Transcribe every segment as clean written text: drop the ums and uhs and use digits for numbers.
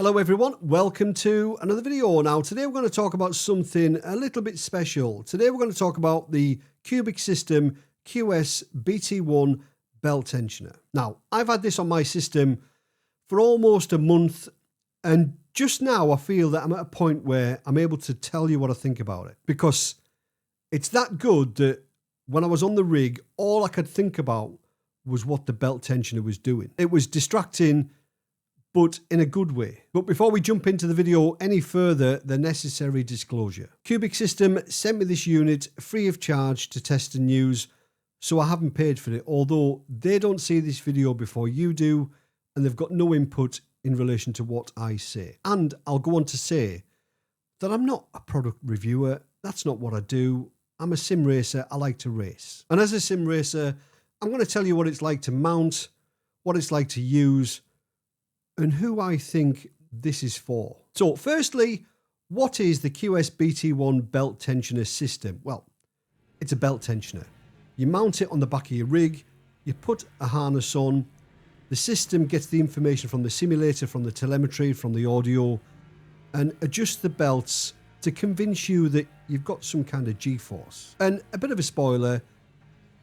Hello everyone, welcome to another video. Now today we're going to talk about something a little bit special. Today we're going to talk about the Qubic System QS-BT1 belt tensioner. Now I've had this on my system for almost a month, and just now I feel that I'm at a point where I'm able to tell you what I think about it, because it's that good that when I was on the rig, all I could think about was what the belt tensioner was doing. It was distracting, but in a good way. But before we jump into the video any further, the necessary disclosure. Qubic System sent me this unit free of charge to test and use, so I haven't paid for it, although they don't see this video before you do, and they've got no input in relation to what I say. And I'll go on to say that I'm not a product reviewer. That's not what I do. I'm a sim racer. I like to race. And as a sim racer, I'm going to tell you what it's like to mount, what it's like to use, and who I think this is for. So firstly, what is the QS-BT1 belt tensioner system? Well, it's a belt tensioner. You mount it on the back of your rig, you put a harness on, the system gets the information from the simulator, from the telemetry, from the audio, and adjusts the belts to convince you that you've got some kind of G-force. And a bit of a spoiler,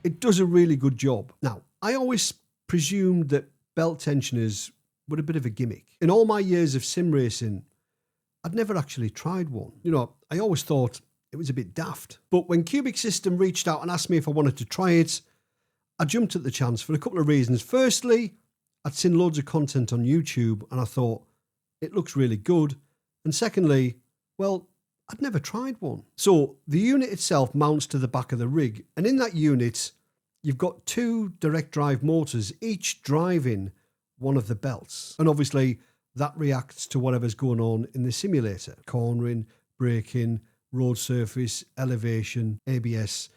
it does a really good job. Now, I always presumed that belt tensioners were a bit of a gimmick. In all my years of sim racing, I'd never actually tried one. You know, I always thought it was a bit daft. But when Qubic System reached out and asked me if I wanted to try it, I jumped at the chance for a couple of reasons. Firstly, I'd seen loads of content on YouTube and I thought, it looks really good. And secondly, well, I'd never tried one. So the unit itself mounts to the back of the rig. And in that unit, you've got two direct drive motors, each driving one of the belts. And obviously that reacts to whatever's going on in the simulator. Cornering, braking, road surface, elevation, ABS,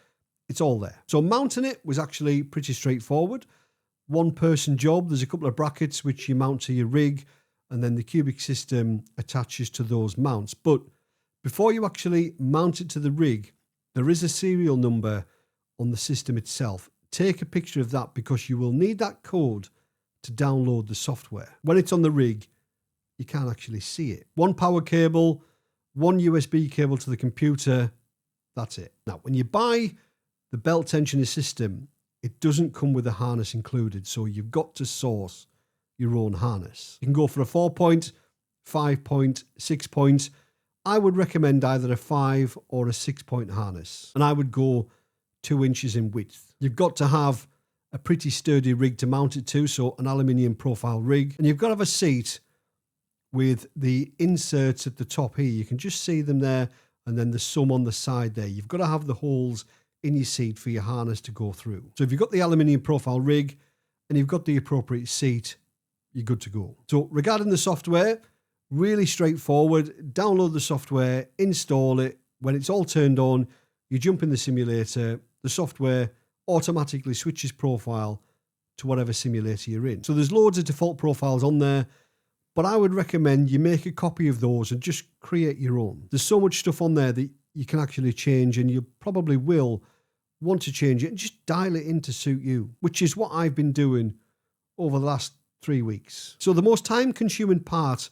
it's all there. So mounting it was actually pretty straightforward. One person job. There's a couple of brackets which you mount to your rig, and then the Qubic System attaches to those mounts. But before you actually mount it to the rig, there is a serial number on the system itself. Take a picture of that, because you will need that code to download the software. When it's on the rig, you can't actually see it. One power cable, one USB cable to the computer, that's it. Now, when you buy the belt tensioner system, it doesn't come with a harness included, so you've got to source your own harness. You can go for a 4-point, 5-point, 6-point. I would recommend either a 5 or a 6-point harness, and I would go 2 inches in width. You've got to have a pretty sturdy rig to mount it to, so an aluminium profile rig. And you've got to have a seat with the inserts at the top here. You can just see them there, and then there's some on the side there. You've got to have the holes in your seat for your harness to go through. So if you've got the aluminium profile rig and you've got the appropriate seat, you're good to go. So regarding the software, really straightforward. Download the software, install it. When it's all turned on, you jump in the simulator, the software automatically switches profile to whatever simulator you're in. So there's loads of default profiles on there, but I would recommend you make a copy of those and just create your own. There's so much stuff on there that you can actually change, and you probably will want to change it and just dial it in to suit you, which is what I've been doing over the last 3 weeks. So the most time-consuming part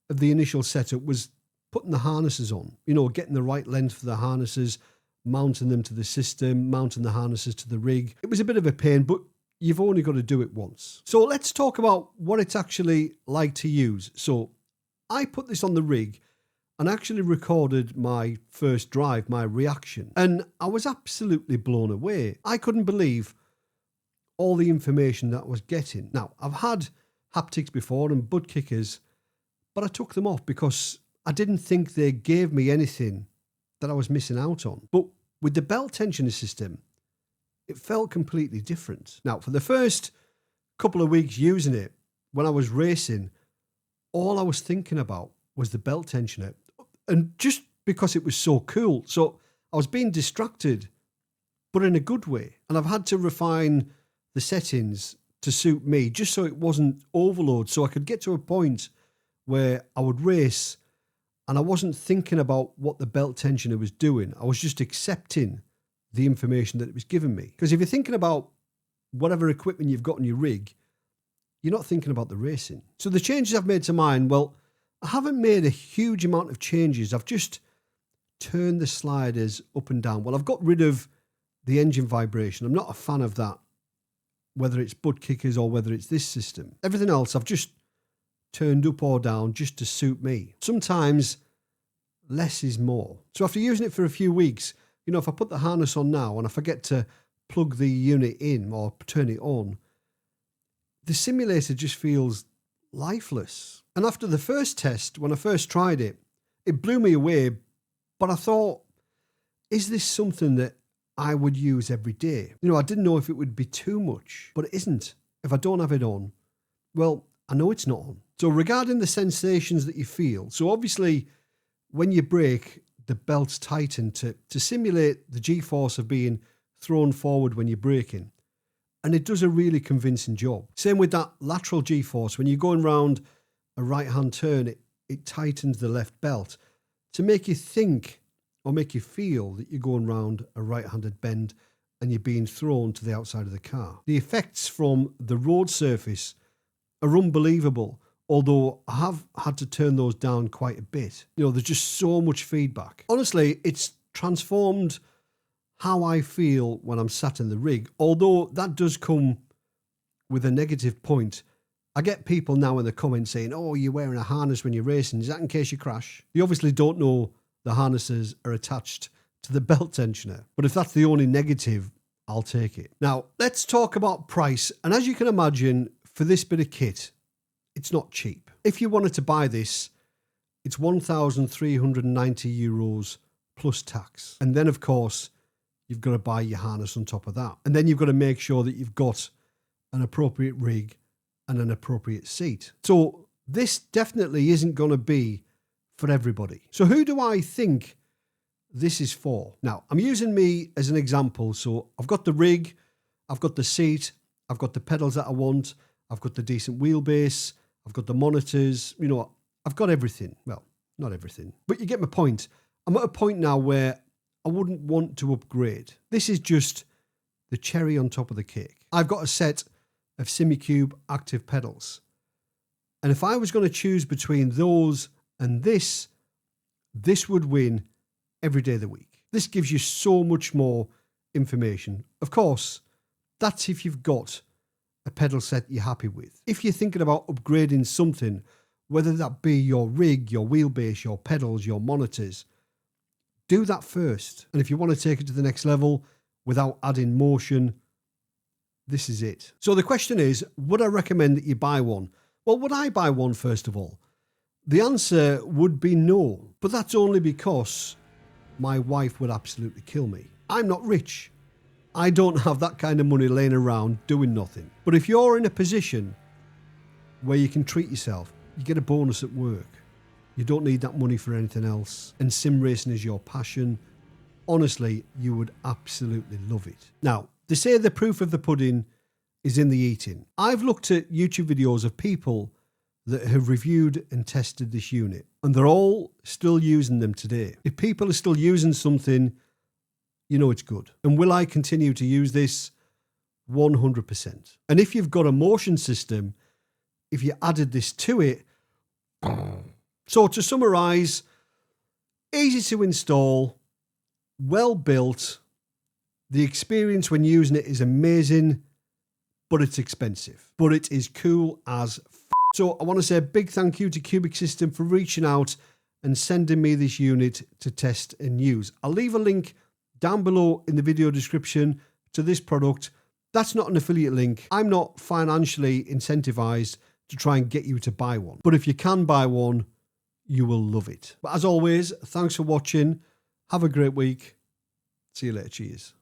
of the initial setup was putting the harnesses on, you know, getting the right length for the harnesses, mounting them to the system, mounting the harnesses to the rig. It was a bit of a pain, but you've only got to do it once. So let's talk about what it's actually like to use. So I put this on the rig and actually recorded my first drive, my reaction, and I was absolutely blown away. I couldn't believe all the information that I was getting. Now, I've had haptics before and butt kickers, but I took them off because I didn't think they gave me anything that I was missing out on. But with the belt tensioner system, it felt completely different. Now, for the first couple of weeks using it, when I was racing, all I was thinking about was the belt tensioner, and just because it was so cool. So I was being distracted, but in a good way. And I've had to refine the settings to suit me, just so it wasn't overload, so I could get to a point where I would race and I wasn't thinking about what the belt tensioner was doing. I was just accepting the information that it was giving me. Because if you're thinking about whatever equipment you've got on your rig, you're not thinking about the racing. So the changes I've made to mine, well, I haven't made a huge amount of changes. I've just turned the sliders up and down. Well, I've got rid of the engine vibration. I'm not a fan of that, whether it's butt kickers or whether it's this system. Everything else I've just turned up or down just to suit me. Sometimes less is more. So after using it for a few weeks, you know, if I put the harness on now and I forget to plug the unit in or turn it on, the simulator just feels lifeless. And after the first test, when I first tried it, it blew me away. But I thought, is this something that I would use every day? You know, I didn't know if it would be too much, but it isn't. If I don't have it on, well, I know it's not on. So regarding the sensations that you feel, so obviously when you brake, the belts tighten to simulate the G-force of being thrown forward when you're braking. And it does a really convincing job. Same with that lateral G-force. When you're going round a right-hand turn, it tightens the left belt to make you think or make you feel that you're going round a right-handed bend and you're being thrown to the outside of the car. The effects from the road surface are unbelievable, although I have had to turn those down quite a bit. You know, there's just so much feedback. Honestly, it's transformed how I feel when I'm sat in the rig, although that does come with a negative point. I get people now in the comments saying, oh, you're wearing a harness when you're racing. Is that in case you crash? You obviously don't know the harnesses are attached to the belt tensioner. But if that's the only negative, I'll take it. Now, let's talk about price. And as you can imagine, for this bit of kit, it's not cheap. If you wanted to buy this, it's €1,390 plus tax. And then, of course, you've got to buy your harness on top of that. And then you've got to make sure that you've got an appropriate rig and an appropriate seat. So this definitely isn't going to be for everybody. So who do I think this is for? Now, I'm using me as an example. So I've got the rig, I've got the seat, I've got the pedals that I want, I've got the decent wheelbase, I've got the monitors, you know, I've got everything. Well, not everything, but you get my point. I'm at a point now where I wouldn't want to upgrade. This is just the cherry on top of the cake. I've got a set of SimiCube active pedals. And if I was going to choose between those and this would win every day of the week. This gives you so much more information. Of course, that's if you've got a pedal set you're happy with. If you're thinking about upgrading something, whether that be your rig, your wheelbase, your pedals, your monitors, do that first. And if you want to take it to the next level without adding motion, this is it. So the question is, would I recommend that you buy one? Well, would I buy one first of all? The answer would be no, but that's only because my wife would absolutely kill me. I'm not rich. I don't have that kind of money laying around doing nothing. But if you're in a position where you can treat yourself, you get a bonus at work. You don't need that money for anything else. And sim racing is your passion. Honestly, you would absolutely love it. Now, they say the proof of the pudding is in the eating. I've looked at YouTube videos of people that have reviewed and tested this unit, and they're all still using them today. If people are still using something, you know it's good. And will I continue to use this? 100%. And if you've got a motion system, if you added this to it, so to summarize, easy to install, well built, the experience when using it is amazing, but it's expensive. But it is cool as f. So I want to say a big thank you to Qubic Systems for reaching out and sending me this unit to test and use. I'll leave a link down below in the video description to this product. That's not an affiliate link. I'm not financially incentivized to try and get you to buy one. But if you can buy one, you will love it. But as always, thanks for watching. Have a great week. See you later. Cheers.